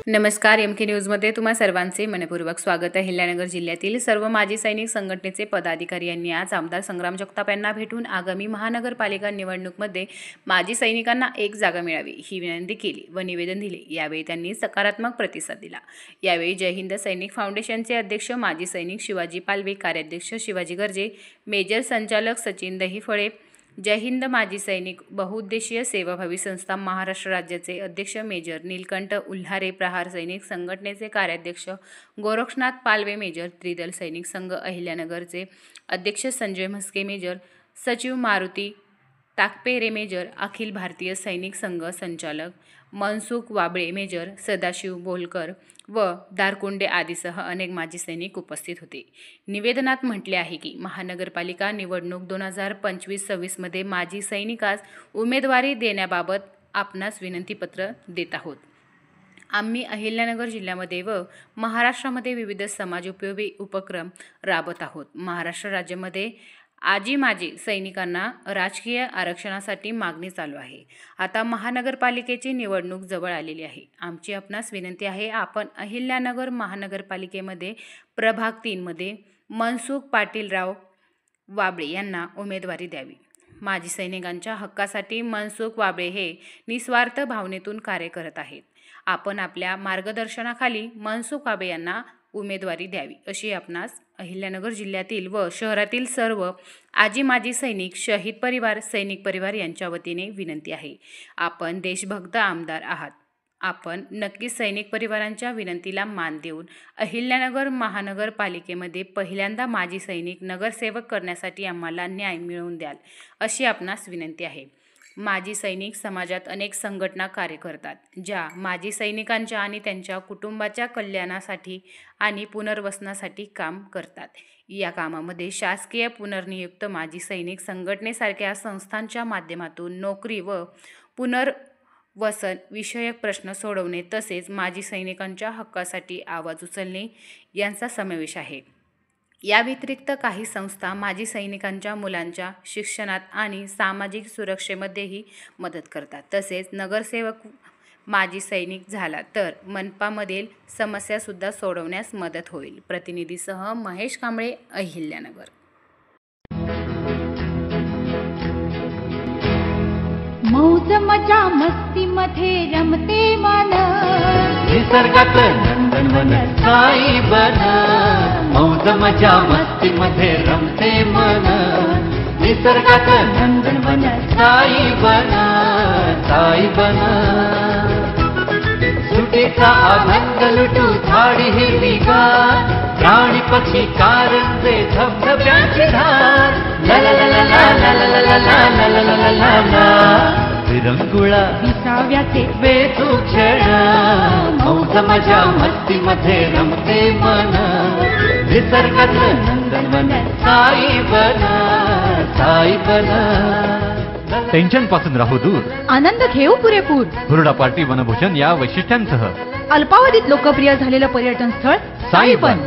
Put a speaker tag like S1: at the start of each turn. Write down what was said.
S1: नमस्कार. एम के न्यूजमध्ये तुम्हा सर्वांचे मनपूर्वक स्वागत आहे. अहिल्यानगर जिल्ह्यातील सर्व माजी सैनिक संघटनेचे पदाधिकारी यांनी आज आमदार संग्राम जगताप यांना भेटून आगामी महानगरपालिका निवडणूकमध्ये माजी सैनिकांना एक जागा मिळावी ही विनंती केली व निवेदन दिले. यावेळी त्यांनी सकारात्मक प्रतिसाद दिला. यावेळी जय हिंद सैनिक फाउंडेशनचे अध्यक्ष माजी सैनिक शिवाजी पालवे, कार्याध्यक्ष शिवाजी गर्जे, मेजर संचालक सचिन दहिफळे, जय हिंद माजी सैनिक बहुउद्देशीय सेवाभावी संस्था महाराष्ट्र राज्याचे अध्यक्ष मेजर नीलकंठ उल्हारे, प्रहार सैनिक संघटनेचे कार्याध्यक्ष गोरक्षनाथ पालवे, मेजर त्रिदल सैनिक संघ अहिल्यानगरचे अध्यक्ष संजय म्हस्के, मेजर सचिव मारुती ताकपेरे, मेजर अखिल भारतीय सैनिक संघ संचालक मनसुख वाबळे, मेजर सदाशिव बोलकर व दारकुंडे आदीसह अनेक माजी सैनिक उपस्थित होते. निवेदनात म्हटले आहे की महानगरपालिका निवडणूक 2025-26 मध्ये माजी सैनिकास उमेदवारी देण्याबाबत आपणास विनंतीपत्र देत आहोत. आम्ही अहिल्यानगर जिल्ह्यामध्ये व महाराष्ट्रामध्ये विविध समाजोपयोगी उपक्रम राबवत आहोत. महाराष्ट्र राज्यामध्ये आजी माजी सैनिकांना राजकीय आरक्षणासाठी मागणी चालू आहे. आता महानगरपालिकेची निवडणूक जवळ आलेली आहे. आमची आपणास विनंती आहे, आपण अहिल्यानगर महानगरपालिकेमध्ये प्रभाग 3 मध्ये मनसुख पाटीलराव वाबळे यांना उमेदवारी द्यावी. माजी सैनिकांच्या हक्कासाठी मनसुख वाबळे हे निस्वार्थ भावनेतून कार्य करत आहेत. आपण आपल्या मार्गदर्शनाखाली मनसुख वाबळे यांना उमेदवारी द्यावी अशी आपणास अहिल्यानगर जिल्ह्यातील व शहरातील सर्व आजी माजी सैनिक, शहीद परिवार, सैनिक परिवार यांच्या वतीने विनंती आहे. आपण देशभक्त आमदार आहात. आपण नक्कीच सैनिक परिवारांच्या विनंतीला मान देऊन अहिल्यानगर महानगरपालिकेमध्ये पहिल्यांदा माजी सैनिक नगरसेवक करण्यासाठी आम्हाला न्याय मिळवून द्याल अशी आपणास विनंती आहे. माजी सैनिक समाजात अनेक संघटना कार्य करतात, ज्या माजी सैनिकांच्या आणि त्यांच्या कुटुंबाच्या कल्याणासाठी आणि पुनर्वसनासाठी काम करतात. या कामामध्ये शासकीय पुनर्नियुक्त माजी सैनिक संघटनेसारख्या संस्थांच्या माध्यमातून नोकरी व पुनर्वसन विषयक प्रश्न सोडवणे तसेच माजी सैनिकांच्या हक्कासाठी आवाज उचलणे यांचा समावेश आहे. या व्यतिरिक्त काही संस्था माजी सैनिकांच्या मुलांच्या शिक्षणात आणि सामाजिक सुरक्षेमध्येही मदत करतात. तसेच नगरसेवक माजी सैनिक झाला तर मनपामधील समस्यासुद्धा सोडवण्यास मदत होईल. प्रतिनिधीसह महेश कांबळे, अहिल्यानगर.
S2: मौज मजा मस्ती मध्ये रमते मन,
S3: निसर्गात नंदनवन साई बन. मौज मजा मस्ती मध्ये रमते मन, निसर्गात नंदनवन साई बन, साई बन. सुटीचा आनंद लुटू झाडी हिरवीगार, प्राणी पक्षी कारंजे धबधब्याची धार. ला ला ला ला ला ला ला ला ला ला ला ला ला. विरंगुळा
S2: विसाव्याचे
S3: बेतू क्षण, मौज मजा मस्ती मध्ये रमते मन, निसर्गात नंदनवन साई बन, साई बन.
S4: टेन्शन पासून राहू दूर,
S2: आनंद घेऊ पुरेपूर.
S4: हुरडा पार्टी वनभोजन या वैशिष्ट्यांसह
S2: अल्पावधीत लोकप्रिय झालेलं पर्यटन स्थळ साईबन.